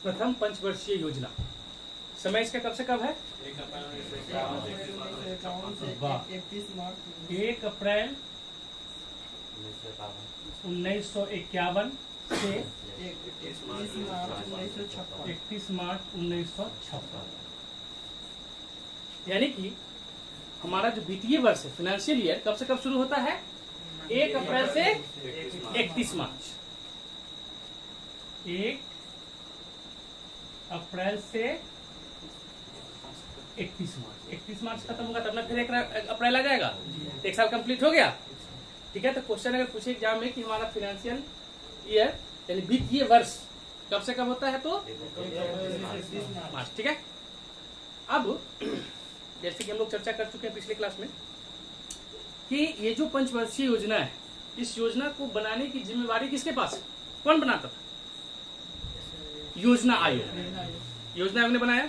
प्रथम पंचवर्षीय योजना। समय इसका कब से कब है? 1 अप्रैल 1951 से 31 मार्च 1956। यानी कि हमारा जो वित्तीय वर्ष है, फाइनेंशियल ईयर, कब से कब शुरू होता है? 1 अप्रैल से 31 मार्च। 1 अप्रैल से 31 मार्च। 31 मार्च खत्म होगा तब ना फिर 1 अप्रैल आ जाएगा, 1 साल कंप्लीट हो गया। ठीक है, तो क्वेश्चन अगर पूछे एग्जाम में कि हमारा फाइनेंशियल ईयर यानी वित्तीय वर्ष कब से कब होता है, तो 31 मार्च। ठीक है, अब जैसे कि हम लोग चर्चा कर चुके हैं पिछले क्लास में कि ये जो पंचवर्षीय योजना है, इस योजना को बनाने की जिम्मेवारी किसके पास है? कौन बनाता था? योजना आयोग। योजना आयोग ने बनाया।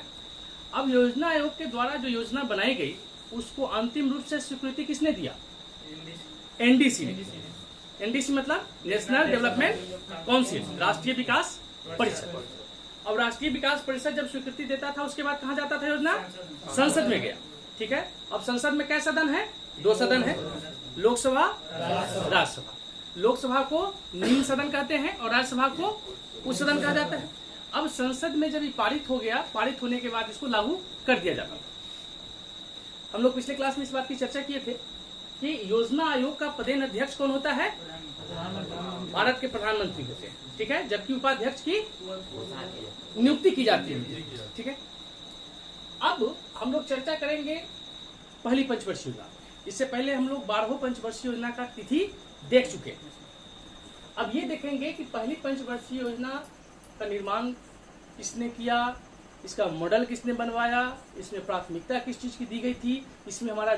अब योजना आयोग के द्वारा जो योजना बनाई गई उसको अंतिम रूप से स्वीकृति किसने दिया? एनडीसी। एनडीसी मतलब नेशनल डेवलपमेंट काउंसिल, राष्ट्रीय विकास परिषद। अब राष्ट्रीय विकास परिषद जब स्वीकृति देता था उसके बाद कहाँ जाता था योजना? संसद में गया। ठीक है, अब संसद में कै सदन है? 2 सदन है, लोकसभा, राज्यसभा। लोकसभा को निम्न सदन कहते हैं और राज्यसभा को उच्च सदन कहा जाता है। अब संसद में जब ये पारित हो गया, पारित होने के बाद इसको लागू कर दिया जाता है। हम लोग पिछले क्लास में इस बात की चर्चा किए थे कि योजना आयोग का पदेन अध्यक्ष कौन होता है? भारत के प्रधानमंत्री होते हैं। ठीक है, जबकि उपाध्यक्ष की नियुक्ति की जाती है। ठीक है, अब हम लोग चर्चा करेंगे पहली पंचवर्षीय योजना। इससे पहले हम लोग 12वें पंचवर्षीय योजना का तिथि देख चुके हैं। अब ये देखेंगे कि पहली पंचवर्षीय योजना का निर्माण किसने किया, इसका मॉडल किसने बनवाया, इसमें प्राथमिकता किस चीज की दी गई थी, इसमें हमारा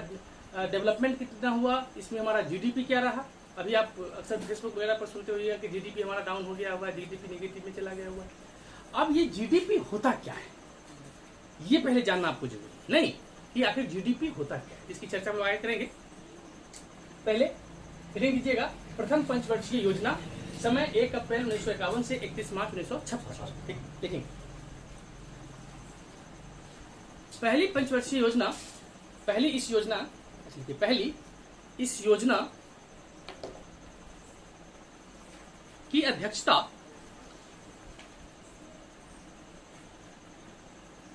डेवलपमेंट कितना हुआ, इसमें हमारा जीडीपी क्या रहा। अभी आप अक्सर फेसबुक वगैरह पर सुनते हुए कि जीडीपी हमारा डाउन हो गया हुआ है, जीडीपी नेगेटिव में चला गया हुआ है। अब ये जीडीपी होता क्या है, ये पहले जानना आपको जरूरी नहीं कि आखिर जीडीपी होता क्या है। इसकी चर्चा हम आगे करेंगे। पहले लिख लीजिएगा प्रथम पंचवर्षीय योजना, समय 1 अप्रैल 1951 से 31 मार्च 1956। देखेंगे पहली पंचवर्षीय योजना, पहली इस योजना की अध्यक्षता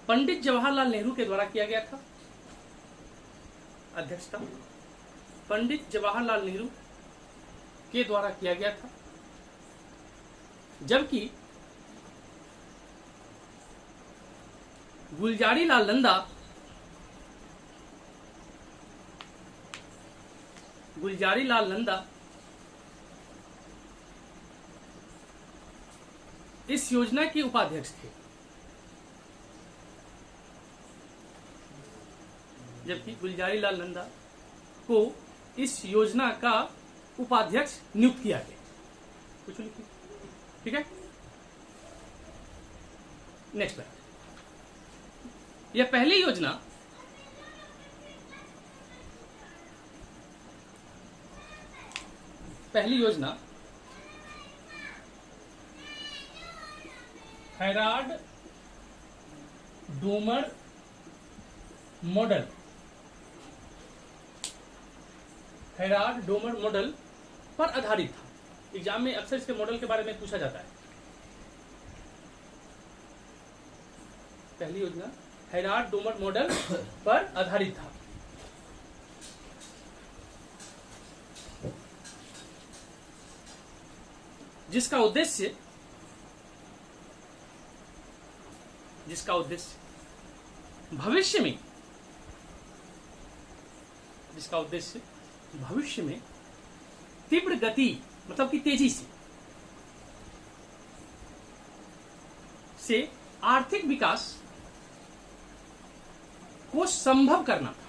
पंडित जवाहरलाल नेहरू के द्वारा किया गया था। अध्यक्षता पंडित जवाहरलाल नेहरू के द्वारा किया गया था, जबकि गुलजारी लाल नंदा इस योजना के उपाध्यक्ष थे। जबकि गुलजारी लाल नंदा को इस योजना का उपाध्यक्ष नियुक्त किया गया। कुछ लिखिए। ठीक है, नेक्स्ट बात, यह पहली योजना हैराल्ड डोमर मॉडल पर आधारित था। एग्जाम में अक्सर इसके मॉडल के बारे में पूछा जाता है। पहली योजना हैराल्ड डोमर मॉडल पर आधारित था। जिसका उद्देश्य भविष्य में तीव्र गति मतलब कि तेजी से आर्थिक विकास को संभव करना था।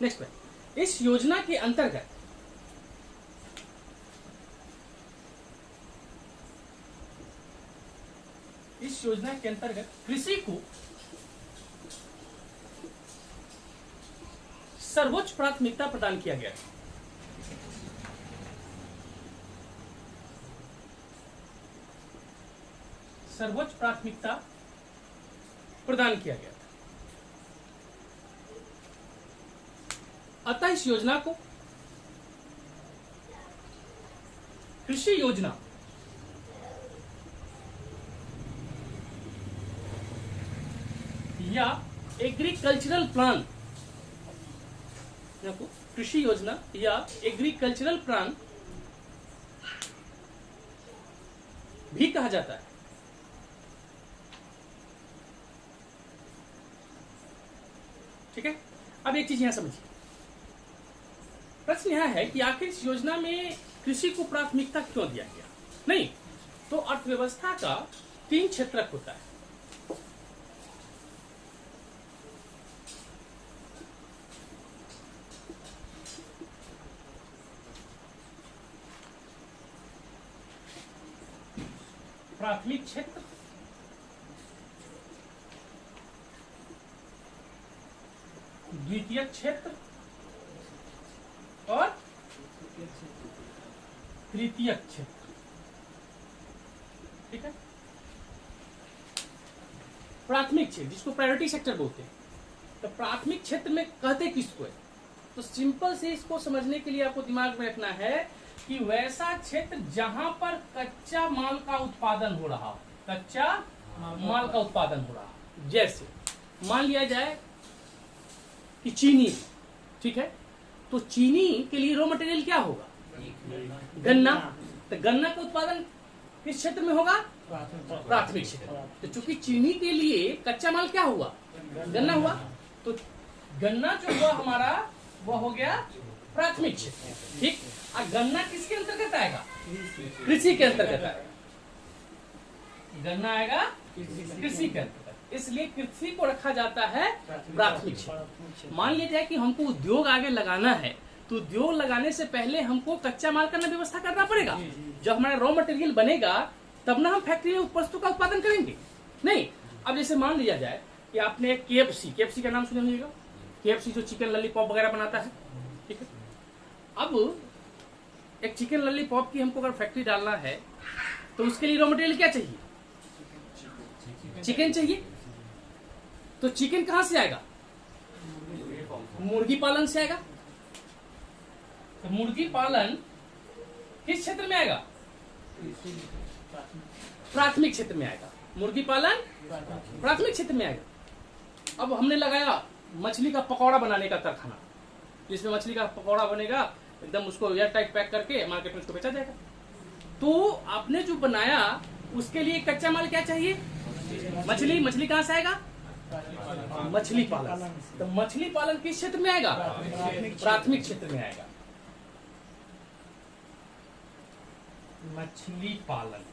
नेक्स्ट है, इस योजना के अंतर्गत कृषि को सर्वोच्च प्राथमिकता प्रदान किया गया था। सर्वोच्च प्राथमिकता प्रदान किया गया था। अतः इस योजना को कृषि योजना या एग्रीकल्चरल प्लान, कृषि योजना या एग्रीकल्चरल प्लान भी कहा जाता है। ठीक है, अब एक चीज यहां समझिए। प्रश्न यह है कि आखिर इस योजना में कृषि को प्राथमिकता क्यों दिया गया? नहीं तो अर्थव्यवस्था का 3 क्षेत्रक होता है। प्राथमिक क्षेत्र, द्वितीयक क्षेत्र और तृतीयक क्षेत्र। ठीक है, प्राथमिक क्षेत्र जिसको प्रायोरिटी सेक्टर बोलते हैं, तो प्राथमिक क्षेत्र में कहते किसको है? तो सिंपल से इसको समझने के लिए आपको दिमाग में रखना है कि वैसा क्षेत्र जहां पर कच्चा माल का उत्पादन हो रहा हो, कच्चा माल का उत्पादन हो रहा हो। जैसे मान लिया जाए कि चीनी, ठीक है, तो चीनी के लिए रॉ मटेरियल क्या होगा? गन्ना। तो गन्ना का उत्पादन किस क्षेत्र में होगा? प्राथमिक क्षेत्र। तो चूंकि चीनी के लिए कच्चा माल क्या हुआ? गन्ना हुआ, तो गन्ना जो हुआ हमारा वो हो गया प्राथमिक क्षेत्र। ठीक, और गन्ना किसके अंतर्गत आएगा? कृषि के अंतर्गत आएगा। गन्ना आएगा कृषि के अंतर्गत, इसलिए कृषि को रखा जाता है प्राथमिक क्षेत्र। मान लीजिए जाए कि हमको उद्योग आगे लगाना है, तो उद्योग लगाने से पहले हमको कच्चा माल का व्यवस्था करना पड़ेगा। जब हमारा रॉ मटेरियल बनेगा तब ना हम फैक्ट्री में वस्तु का उत्पादन करेंगे। नहीं, अब जैसे मान लिया जाए कि आपने KFC का नाम सुने होंगे, KFC जो चिकन लॉलीपॉप वगैरह बनाता है। ठीक है, अब एक चिकन लॉलीपॉप की हमको अगर फैक्ट्री डालना है तो उसके लिए रॉ मटेरियल क्या चाहिए? चिकन चाहिए। तो चिकन कहां से आएगा? मुर्गी पालन से आएगा। तो मुर्गी पालन किस क्षेत्र में आएगा? प्राथमिक क्षेत्र में आएगा। मुर्गी पालन प्राथमिक क्षेत्र में आएगा। अब हमने लगाया मछली का पकौड़ा बनाने का कारखाना, जिसमें मछली का पकौड़ा बनेगा, एकदम उसको एयर टाइट पैक करके मार्केट में उसको बेचा जाएगा। तो आपने जो बनाया उसके लिए कच्चा माल क्या चाहिए? मछली। मछली कहां से आएगा? मछली पालन। तो मछली पालन किस क्षेत्र में आएगा? प्राथमिक क्षेत्र में आएगा। मछली पालन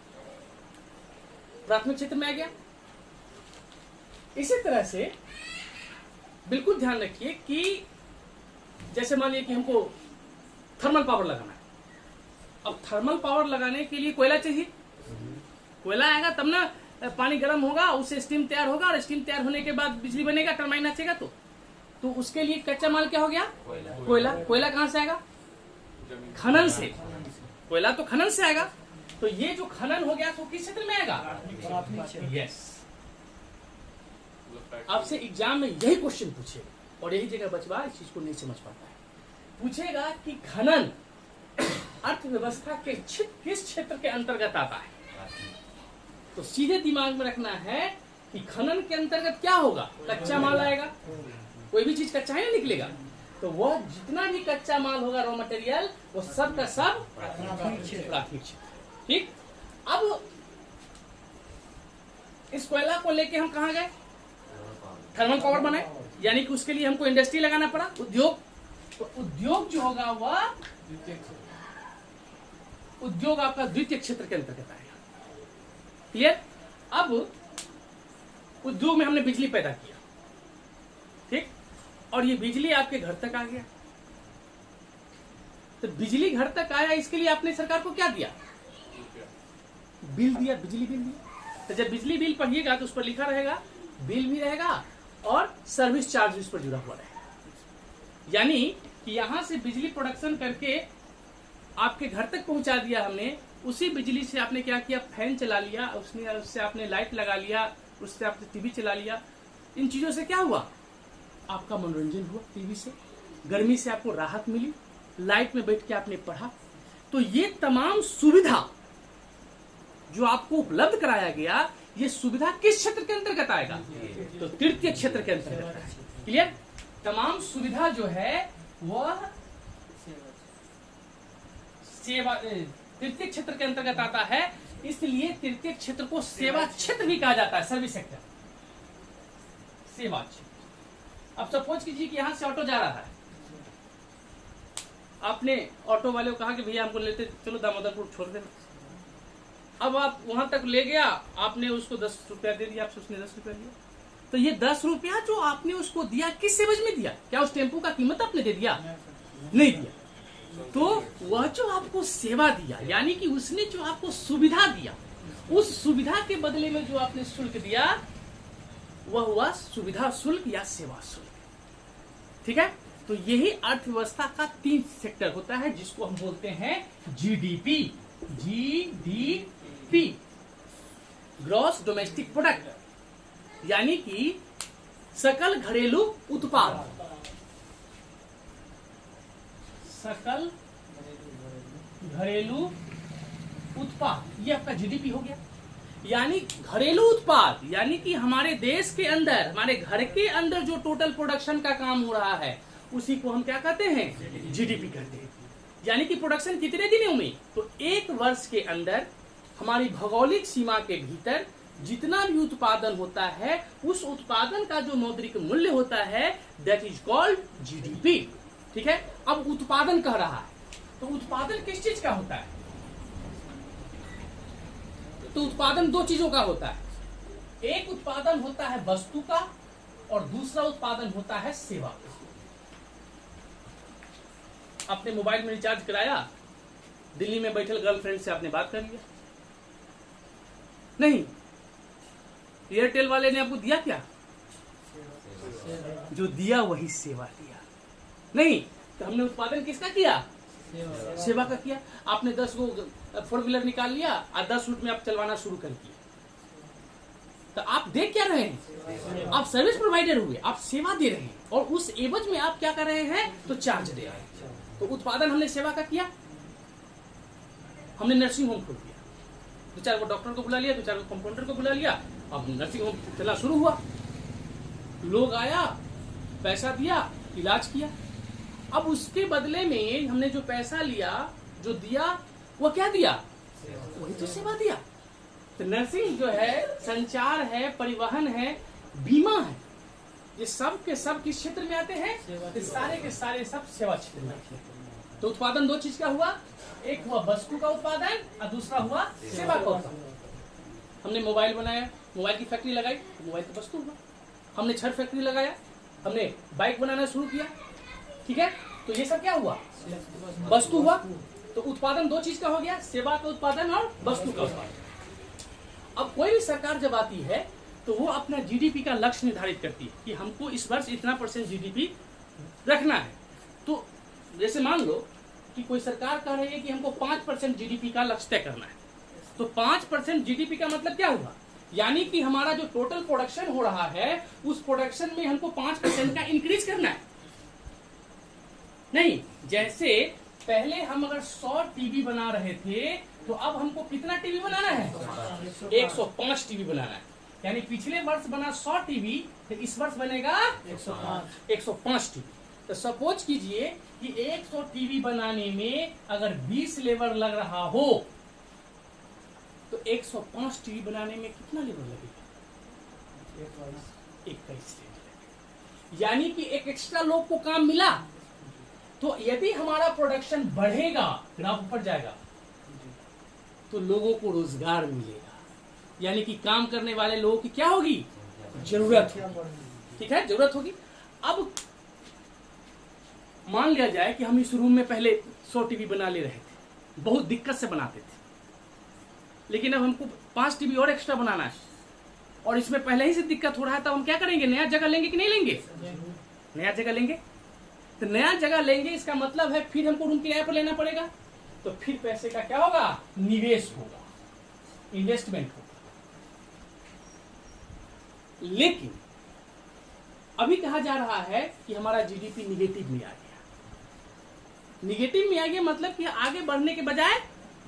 प्राथमिक क्षेत्र में आ गया। इसी तरह से बिल्कुल ध्यान रखिए कि जैसे मान लीजिए कि हमको थर्मल पावर लगाना है। अब थर्मल पावर लगाने के लिए कोयला चाहिए। कोयला आएगा तब ना पानी गर्म होगा, उससे स्टीम तैयार होगा, और स्टीम तैयार होने के बाद बिजली बनेगा, टरबाइन नाचेगा। तो उसके लिए कच्चा माल क्या हो गया? कोयला। कोयला कहां से आएगा? खनन से। कोयला तो खनन से आएगा। तो ये जो खनन हो गया तो किस क्षेत्र में आएगा? यस। आपसे एग्जाम में यही क्वेश्चन पूछेगा और यही जगह बचवा इस चीज को नहीं समझ पाता है। पूछेगा कि खनन अर्थव्यवस्था के किस क्षेत्र के अंतर्गत आता है? तो सीधे दिमाग में रखना है कि खनन के अंतर्गत क्या होगा? कच्चा माल आएगा। कोई भी चीज कच्चा ही निकलेगा, तो वह जितना भी कच्चा माल होगा, रॉ मटेरियल, वो सब का सब प्राथमिक क्षेत्र। ठीक, अब इस कोयला को लेके हम कहां गए? थर्मल पावर बनाए, यानी कि उसके लिए हमको इंडस्ट्री लगाना पड़ा, उद्योग। तो उद्योग जो होगा वह उद्योग आपका द्वितीय क्षेत्र के अंतर्गत आएगा। क्लियर? अब उद्योग में हमने बिजली पैदा किया, ठीक, और ये बिजली आपके घर तक आ गया। तो बिजली घर तक आया, इसके लिए आपने सरकार को क्या दिया? बिल दिया, बिजली बिल दिया। तो जब बिजली बिल पढ़िएगा तो उस पर लिखा रहेगा, बिल भी रहेगा और सर्विस चार्ज उस पर जुड़ा हुआ रहेगा। यानी कि यहाँ से बिजली प्रोडक्शन करके आपके घर तक पहुंचा दिया हमने। उसी बिजली से आपने क्या किया, फैन चला लिया, उससे आपने लाइट लगा लिया, उससे आपने टीवी चला लिया। इन चीजों से क्या हुआ, आपका मनोरंजन हुआ, टीवी से गर्मी से आपको राहत मिली, लाइट में बैठ के आपने पढ़ा। तो ये तमाम सुविधा जो आपको उपलब्ध कराया गया, ये सुविधा किस क्षेत्र के अंतर्गत आएगा, तो तृतीय क्षेत्र के अंतर्गत आएगा। क्लियर। तमाम सुविधा जो है वह सेवा तृतीय क्षेत्र के अंतर्गत आता है, इसलिए तृतीय क्षेत्र को सेवा क्षेत्र भी कहा जाता है, सर्विस सेक्टर, सेवा क्षेत्र। अब सपोज कीजिए कि यहां से ऑटो जा रहा है, आपने ऑटो वाले को कहा कि भैया हमको लेते चलो दामोदरपुर छोड़ देना। अब आप वहां तक ले गया, आपने उसको 10 रुपया दे दिया, आपसे उसने 10 रुपया दिया। तो ये 10 रुपया जो आपने उसको दिया किस एवज में दिया, क्या उस टेम्पो का कीमत आपने दे दिया, नहीं दिया। तो वह जो आपको सेवा दिया, यानी कि उसने जो आपको सुविधा दिया, उस सुविधा के बदले में जो आपने शुल्क दिया वह हुआ सुविधा शुल्क या सेवा शुल्क। ठीक है। तो यही अर्थव्यवस्था का 3 सेक्टर होता है, जिसको हम बोलते हैं GDP. GDP gross domestic product, यानी कि सकल घरेलू उत्पाद। सकल घरेलू उत्पाद, ये आपका जीडीपी हो गया। यानी घरेलू उत्पाद, यानी कि हमारे देश के अंदर, हमारे घर के अंदर जो टोटल प्रोडक्शन का काम हो रहा है, उसी को हम क्या कहते हैं, जीडीपी कहते हैं। यानी कि प्रोडक्शन कितने दिनों में, तो 1 वर्ष के अंदर हमारी भौगोलिक सीमा के भीतर जितना भी उत्पादन होता है, उस उत्पादन का जो मौद्रिक मूल्य होता है, दैट इज कॉल्ड जीडीपी। ठीक है। अब उत्पादन कह रहा है, तो उत्पादन किस चीज का होता है, तो उत्पादन 2 चीजों का होता है। एक उत्पादन होता है वस्तु का और दूसरा उत्पादन होता है सेवा का। आपने मोबाइल में रिचार्ज कराया, दिल्ली में बैठल गर्लफ्रेंड से आपने बात कर लिया, नहीं, एयरटेल वाले ने आपको दिया क्या, जो दिया वही सेवा दिया, नहीं। तो हमने उत्पादन किसका किया, सेवा का किया। आपने 10 गो 4 व्हीलर निकाल लिया और 10 रूट में आप चलवाना शुरू कर दिया, तो आप देख क्या रहे हैं, आप सर्विस प्रोवाइडर हुए, आप सेवा दे रहे हैं, और उस एवज में आप क्या कर रहे हैं, तो चार्ज दे रहे हैं। तो उत्पादन हमने सेवा का किया। हमने नर्सिंग होम खोल दिया, 2-4 डॉक्टर को बुला लिया, 2-4 कंपाउंडर को बुला लिया, अब नर्सिंग होम चला शुरू हुआ, लोग आया, पैसा दिया, इलाज किया। अब उसके बदले में हमने जो पैसा लिया, जो दिया, वो क्या दिया, वही तो सेवा दिया। तो नर्सिंग जो है, संचार है, परिवहन है, बीमा है, ये सब के सब किस क्षेत्र में आते हैं, तो सारे के सारे सब सेवा क्षेत्र में आते हैं। तो उत्पादन 2 चीज का हुआ, एक हुआ वस्तु का उत्पादन और दूसरा हुआ सेवा का उत्पादन। हमने मोबाइल बनाया, मोबाइल की फैक्ट्री लगाई, तो मोबाइल की वस्तु हुआ। हमने छड़ फैक्ट्री लगाया, हमने बाइक बनाना शुरू किया, ठीक है, तो ये सब क्या हुआ, वस्तु हुआ। तो उत्पादन 2 चीज का हो गया, सेवा का उत्पादन और वस्तु का उत्पादन। अब कोई भी सरकार जब आती है, तो वो अपना जीडीपी का लक्ष्य निर्धारित करती है कि हमको इस वर्ष इतना % जीडीपी रखना है। तो जैसे मान लो कि कोई सरकार कह रही है कि हमको 5% जीडीपी का लक्ष्य तय करना है, तो 5% जीडीपी का मतलब क्या हुआ, यानी कि हमारा जो टोटल प्रोडक्शन हो रहा है, उस प्रोडक्शन में हमको 5% का इंक्रीज करना है। नहीं, जैसे पहले हम अगर 100 टीवी बना रहे थे, तो अब हमको कितना टीवी बनाना है, 105 टीवी बनाना है। यानी पिछले वर्ष बना 100 टीवी, तो इस वर्ष बनेगा 105 टीवी। तो सपोज कीजिए कि 100 टीवी बनाने में अगर 20 लेबर लग रहा हो, तो 105 टीवी बनाने में कितना लेबर लगेगा, 21 लेबर। यानी कि एक एक्स्ट्रा लोग को काम मिला। तो यदि हमारा प्रोडक्शन बढ़ेगा, ग्राफ ऊपर जाएगा, तो लोगों को रोजगार मिलेगा, यानी कि काम करने वाले लोगों की क्या होगी, जरूरत होगी। ठीक है, जरूरत होगी। अब मान लिया जाए कि हम इस रूम में पहले 100 टीवी बना ले रहे थे, बहुत दिक्कत से बनाते थे, लेकिन अब हमको 5 टीवी और एक्स्ट्रा बनाना है, और इसमें पहले ही से दिक्कत हो रहा है, तब हम क्या करेंगे, नया जगह लेंगे कि नहीं लेंगे, नया जगह लेंगे। तो नया जगह लेंगे, इसका मतलब है फिर हमको रूम किराए पर लेना पड़ेगा, तो फिर पैसे का क्या होगा, निवेश होगा, इन्वेस्टमेंट होगा। लेकिन अभी कहा जा रहा है कि हमारा जीडीपी निगेटिव में आ गया। निगेटिव में आ गया मतलब कि आगे बढ़ने के बजाय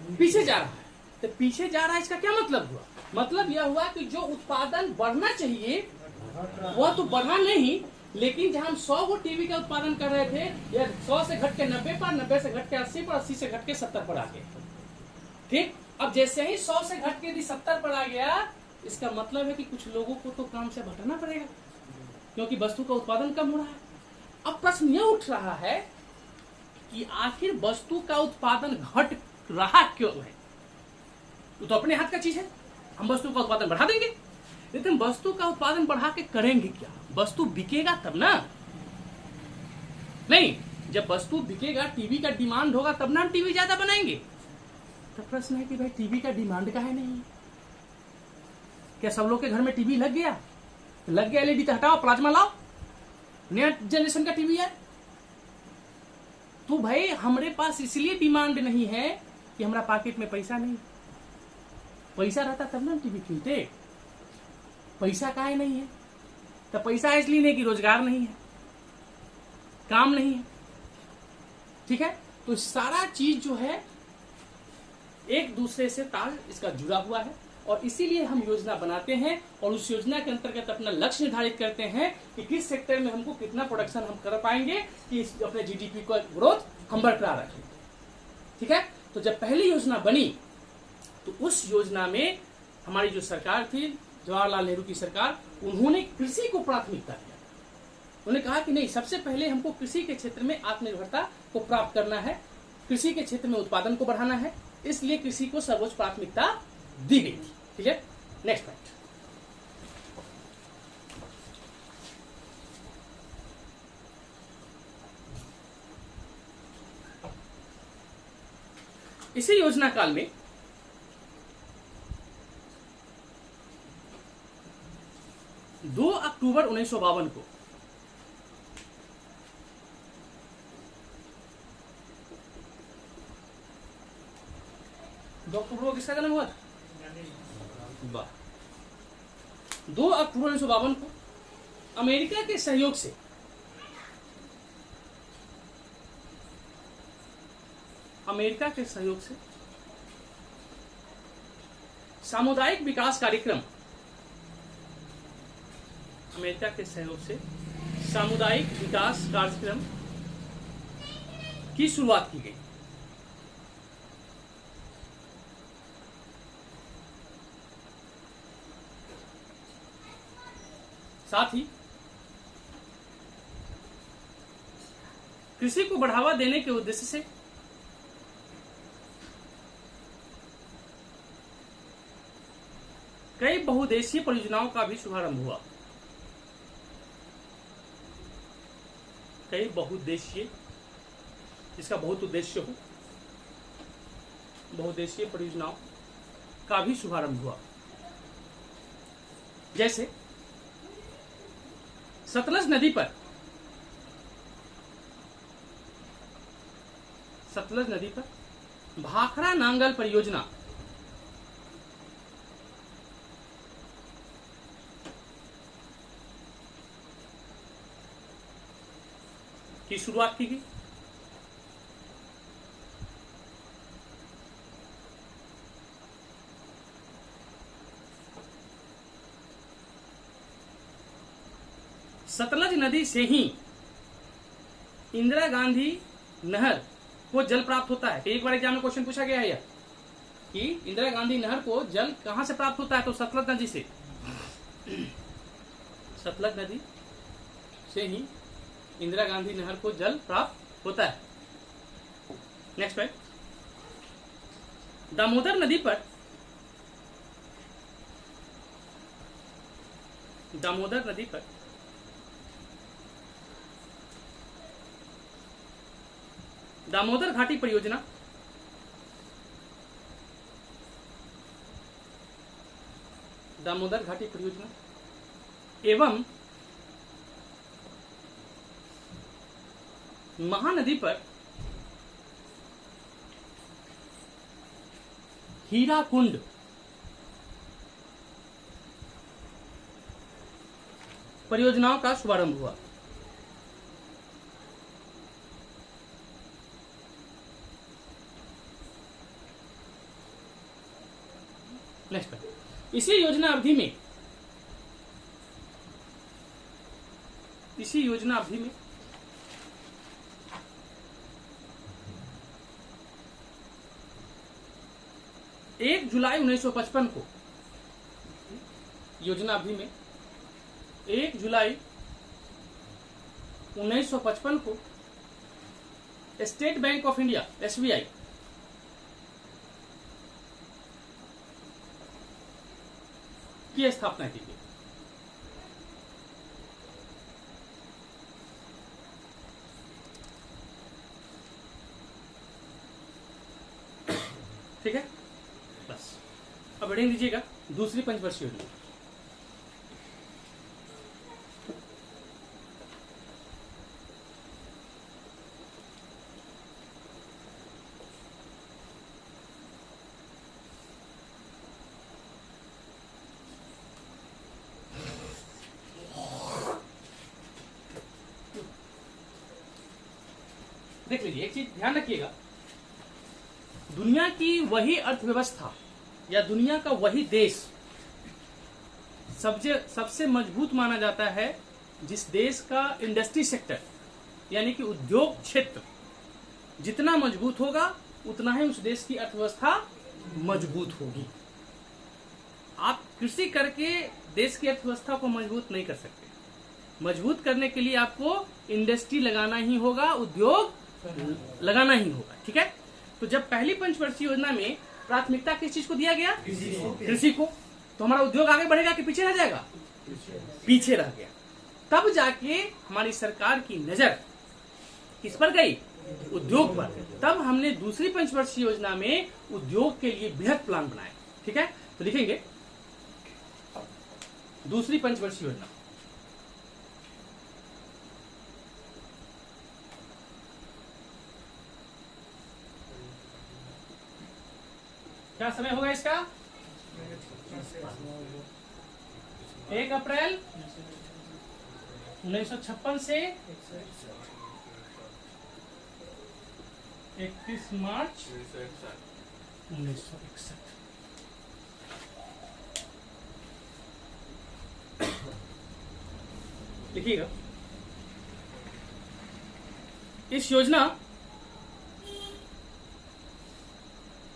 पीछे जा रहा है। तो पीछे जा रहा है, इसका क्या मतलब हुआ, मतलब यह हुआ कि जो उत्पादन बढ़ना चाहिए वह तो बढ़ा नहीं, लेकिन जहां हम 100 गो टीवी का उत्पादन कर रहे थे, या 100 से घट के 90 पर, 90 से घट के 80 पर, 80 से घट के 70 पर आ गए। ठीक, अब जैसे ही 100 से घट के यदि 70 पर आ गया, इसका मतलब है कि कुछ लोगों को तो काम से हटाना पड़ेगा, क्योंकि वस्तु का उत्पादन कम हो रहा है। अब प्रश्न यह उठ रहा है कि आखिर वस्तु का उत्पादन घट रहा क्यों है? तो अपने हाथ का चीज है, हम वस्तु का उत्पादन बढ़ा देंगे, लेकिन वस्तु का उत्पादन बढ़ा के करेंगे क्या? वस्तु बिकेगा तब ना, नहीं, जब वस्तु बिकेगा, टीवी का डिमांड होगा तब ना हम टीवी ज्यादा बनाएंगे। तो प्रश्न है कि भाई टीवी का डिमांड काहे नहीं है? क्या सब लोग के घर में टीवी लग गया? लग गया एलईडी तो हटाओ, प्लाज्मा लाओ, नया जनरेशन का टीवी है। तो भाई हमारे पास इसलिए डिमांड नहीं है कि हमारा पॉकेट में पैसा नहीं, पैसा रहता तब ना हम टीवी खरीदते। पैसा काहे नहीं है? तो पैसा इसलिए नहीं कि रोजगार नहीं है, काम नहीं है, ठीक है। तो सारा चीज जो है एक दूसरे से ताल इसका जुड़ा हुआ है, और इसीलिए हम योजना बनाते हैं और उस योजना के अंतर्गत अपना लक्ष्य निर्धारित करते हैं कि किस सेक्टर में हमको कितना प्रोडक्शन हम कर पाएंगे कि अपने जीडीपी का ग्रोथ हम बरकरार रखें, ठीक है। तो जब पहली योजना बनी तो उस योजना में हमारी जो सरकार थी, जवाहरलाल नेहरू की सरकार, उन्होंने कृषि को प्राथमिकता दिया। उन्होंने कहा कि नहीं, सबसे पहले हमको कृषि के क्षेत्र में आत्मनिर्भरता को प्राप्त करना है, कृषि के क्षेत्र में उत्पादन को बढ़ाना है, इसलिए कृषि को सर्वोच्च प्राथमिकता दी गई थी, ठीक है। नेक्स्ट पॉइंट, इसी योजना काल में 2 अक्टूबर 1952 को अक्टूबर को किसका जन्म हुआ था? 2 अक्टूबर 1952 को अमेरिका के सहयोग से सामुदायिक विकास कार्यक्रम, अमेरिका के सहयोग से सामुदायिक विकास कार्यक्रम की शुरुआत की गई। साथ ही कृषि को बढ़ावा देने के उद्देश्य से कई बहुउद्देशीय परियोजनाओं का भी शुभारंभ हुआ। कई बहुउद्देशीय, जिसका बहुत उद्देश्य हो, बहुउद्देशीय परियोजनाओं का भी शुभारंभ हुआ। जैसे सतलज नदी पर भाखड़ा नांगल परियोजना की शुरुआत की गई। सतलज नदी से ही इंदिरा गांधी नहर को जल प्राप्त होता है। एक बार एग्जाम में क्वेश्चन पूछा गया है यह कि इंदिरा गांधी नहर को जल कहां से प्राप्त होता है, तो सतलज नदी से। सतलज नदी से ही इंदिरा गांधी नहर को जल प्राप्त होता है। नेक्स्ट पॉइंट, दामोदर नदी पर दामोदर घाटी परियोजना एवं महानदी पर हीराकुंड परियोजनाओं का शुभारंभ हुआ? नेक्स्ट, इसी योजना अवधि में एक जुलाई 1955 को, योजना अवधि में 1 जुलाई 1955 को state bank of India SBI की स्थापना की गई। ठीक है, बस अब हेडिंग दीजिएगा दूसरी पंचवर्षीय योजना। देख लीजिए, एक चीज ध्यान रखिएगा, दुनिया की वही अर्थव्यवस्था या दुनिया का वही देश सबसे मजबूत माना जाता है जिस देश का इंडस्ट्री सेक्टर यानी कि उद्योग क्षेत्र जितना मजबूत होगा उतना ही उस देश की अर्थव्यवस्था मजबूत होगी। आप कृषि करके देश की अर्थव्यवस्था को मजबूत नहीं कर सकते। मजबूत करने के लिए आपको इंडस्ट्री लगाना ही होगा, उद्योग लगाना ही होगा। ठीक है, तो जब पहली पंचवर्षीय योजना में प्राथमिकता किस चीज को दिया गया? कृषि को। तो हमारा उद्योग आगे बढ़ेगा कि पीछे रह जाएगा? पीछे रह गया। तब जाके हमारी सरकार की नजर किस पर गई? उद्योग पर। तब हमने दूसरी पंचवर्षीय योजना में उद्योग के लिए बृहद प्लान बनाया। ठीक है, तो लिखेंगे दूसरी पंचवर्षीय योजना। क्या समय होगा इसका? 1 अप्रैल 1956 से 31 मार्च 1961। लिखिएगा, इस योजना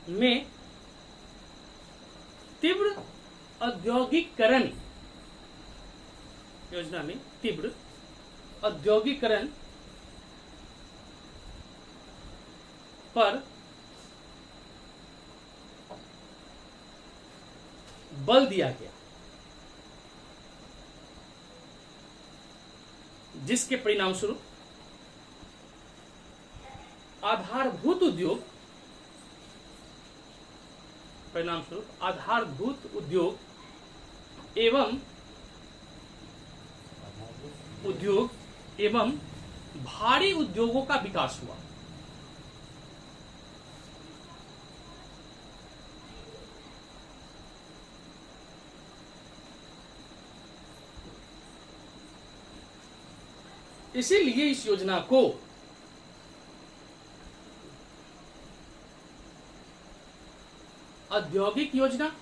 में तीव्र औद्योगिकरण पर बल दिया गया, जिसके परिणाम स्वरूप आधारभूत उद्योग एवं भारी उद्योगों का विकास हुआ। इसीलिए इस योजना को औद्योगिक योजना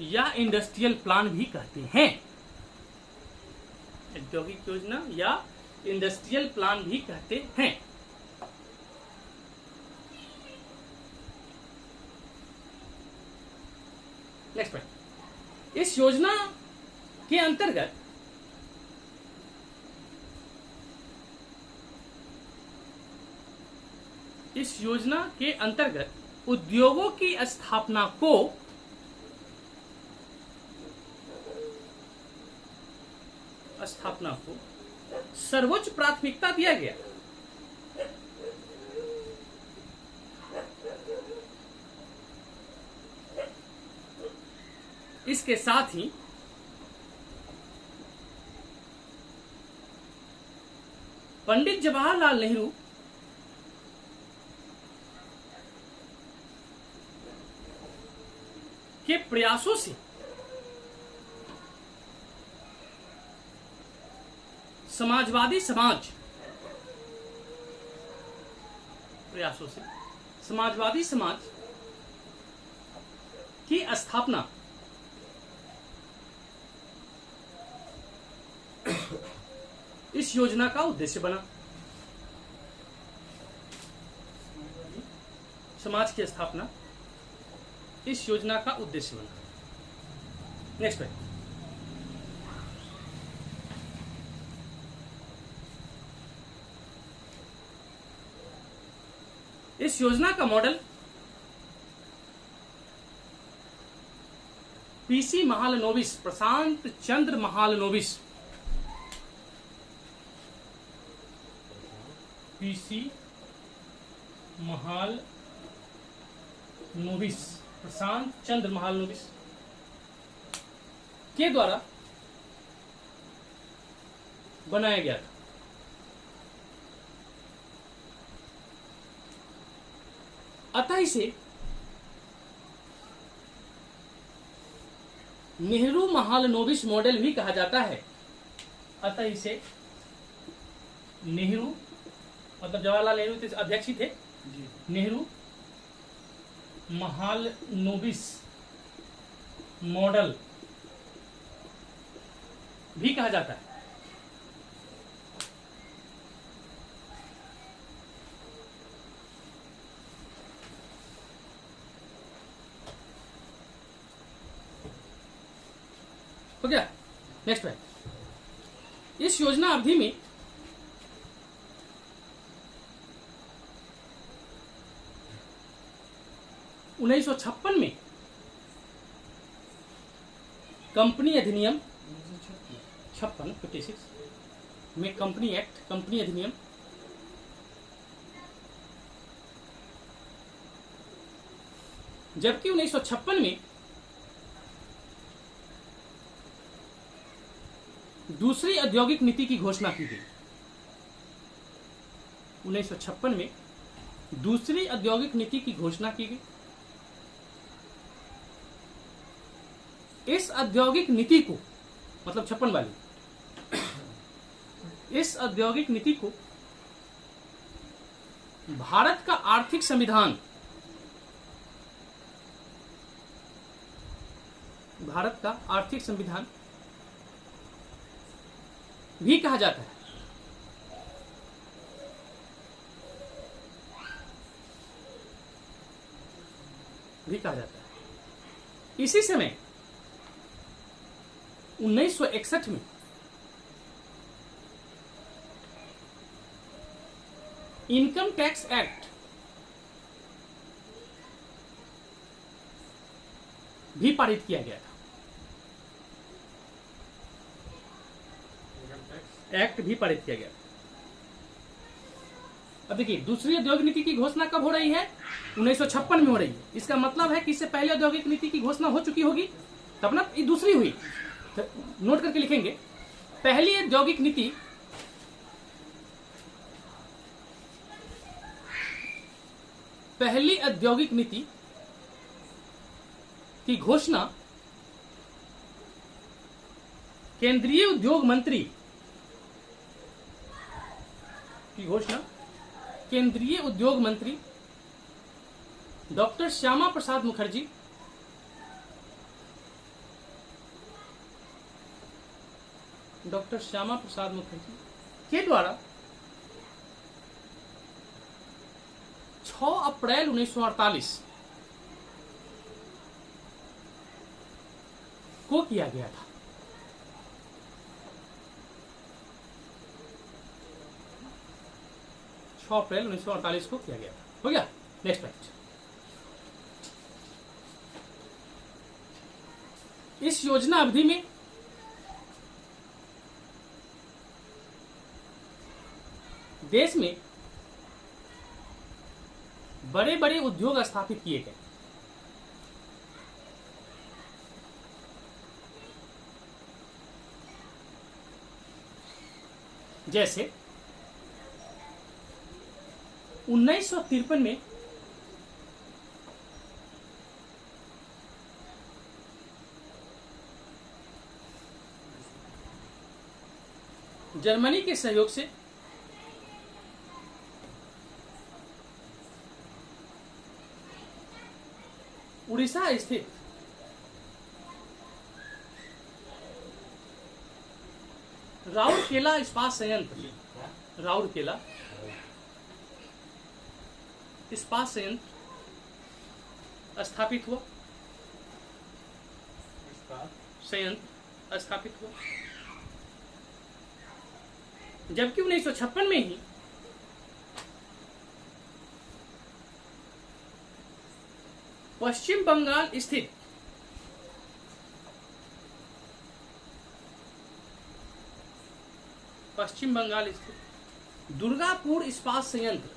या इंडस्ट्रियल प्लान भी कहते हैं। औद्योगिक योजना या इंडस्ट्रियल प्लान भी कहते हैं। नेक्स्ट पॉइंट, इस योजना के अंतर्गत उद्योगों की स्थापना को सर्वोच्च प्राथमिकता दिया गया। इसके साथ ही पंडित जवाहरलाल नेहरू के प्रयासों से समाजवादी समाज की स्थापना इस योजना का उद्देश्य बना। समाज की स्थापना इस योजना का उद्देश्य बना। नेक्स्ट पे इस योजना का मॉडल पीसी महालनोबिस, प्रशांत चंद्र महालनोबिस, पीसी महालनोबिस, प्रशांत चंद्र महालनोबिस के द्वारा बनाया गया था। अतः इसे नेहरू महालनोबिस मॉडल भी कहा जाता है। अतः इसे नेहरू, मतलब जवाहरलाल नेहरू अध्यक्ष ही थे, नेहरू महालनोबिस मॉडल भी कहा जाता है। हो गया। नेक्स्ट है, इस योजना अवधि में उन्नीस सौ छप्पन में कंपनी अधिनियम 56 में कंपनी एक्ट, कंपनी अधिनियम जबकि 1956 में दूसरी औद्योगिक नीति की घोषणा की गई। 1956 में दूसरी औद्योगिक नीति की घोषणा की गई। इस औद्योगिक नीति को, मतलब 56 वाली, इस औद्योगिक नीति को भारत का आर्थिक संविधान, भारत का आर्थिक संविधान भी कहा जाता है। भी कहा जाता है। इसी समय 1961 में इनकम टैक्स एक्ट भी पारित किया गया था। एक्ट भी पारित किया गया। अब देखिए, दूसरी औद्योगिक नीति की घोषणा कब हो रही है? 1956 में हो रही है। इसका मतलब है कि इससे पहले औद्योगिक नीति की घोषणा हो चुकी होगी, तब ना ये दूसरी हुई। तो नोट करके लिखेंगे, पहली औद्योगिक नीति की घोषणा केंद्रीय उद्योग मंत्री डॉक्टर श्यामा प्रसाद मुखर्जी के द्वारा 6 अप्रैल 1948 को किया गया था। 6 अप्रैल 1948 को किया गया था। हो गया। नेक्स्ट पॉइंट, इस योजना अवधि में देश में बड़े बड़े उद्योग स्थापित किए गए। जैसे 1953 में जर्मनी के सहयोग से उड़ीसा स्थित राउरकेला इस्पात संयंत्र, राउरकेला इस्पात संयंत्र स्थापित हुआ, संयंत्र स्थापित हुआ। जबकि 1956 में ही पश्चिम बंगाल स्थित दुर्गापुर इस्पात संयंत्र,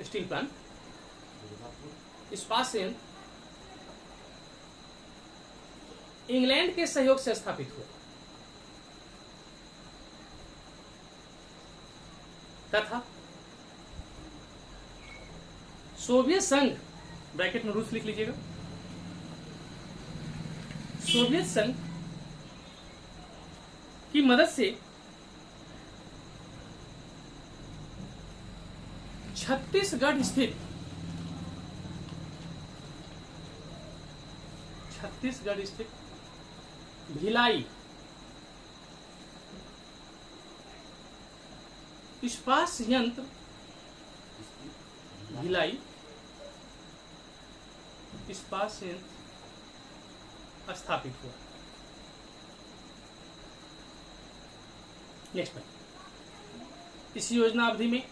स्टील प्लांट, इस्पात संयंत्र इंग्लैंड के सहयोग से स्थापित हुआ तथा सोवियत संघ, ब्रैकेट में रूस लिख लीजिएगा, सोवियत संघ की मदद से छत्तीसगढ़ स्थित भिलाई इस्पात संयंत्र, भिलाई इस्पात संयंत्र स्थापित हुआ। नेक्स्ट में इस योजना अवधि में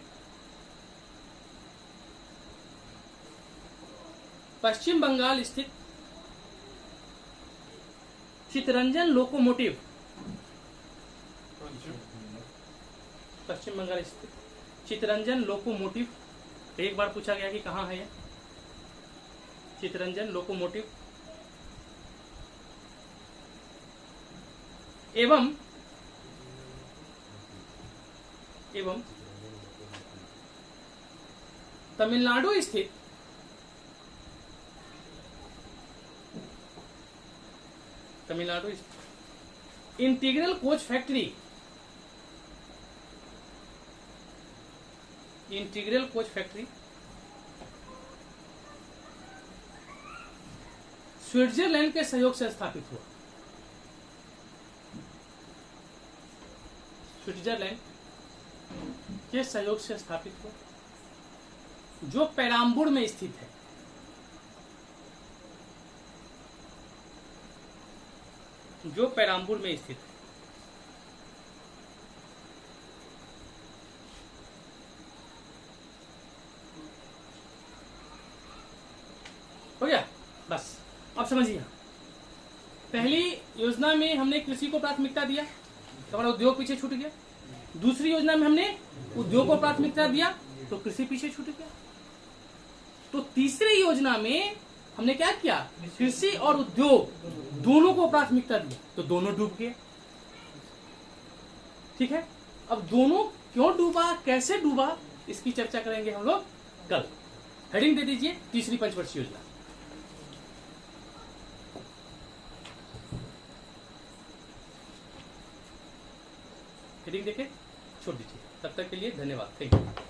पश्चिम बंगाल स्थित चितरंजन लोकोमोटिव, पश्चिम बंगाल स्थित चितरंजन लोकोमोटिव, एक बार पूछा गया कि कहाँ है यह चितरंजन लोकोमोटिव, एवं तमिलनाडु स्थित इंटीग्रल कोच फैक्ट्री स्विट्जरलैंड के सहयोग से स्थापित हुआ। स्विट्जरलैंड के सहयोग से स्थापित हुआ, जो पेराम्बूर में स्थित है। जो पेराम्बूर में स्थित है। हो गया बस। अब समझिए, पहली योजना में हमने कृषि को प्राथमिकता दिया तो हमारा उद्योग पीछे छूट गया। दूसरी योजना में हमने उद्योग को प्राथमिकता दिया तो कृषि पीछे छूट गया। तो तीसरी योजना में हमने क्या किया, कृषि और उद्योग दोनों को प्राथमिकता दी तो दोनों डूब गए। ठीक है, अब दोनों क्यों डूबा, कैसे डूबा, इसकी चर्चा करेंगे हम लोग कल। हेडिंग दे दीजिए तीसरी पंचवर्षीय योजना। हेडिंग देके छोड़ दीजिए। तब तक के लिए धन्यवाद, थैंक यू।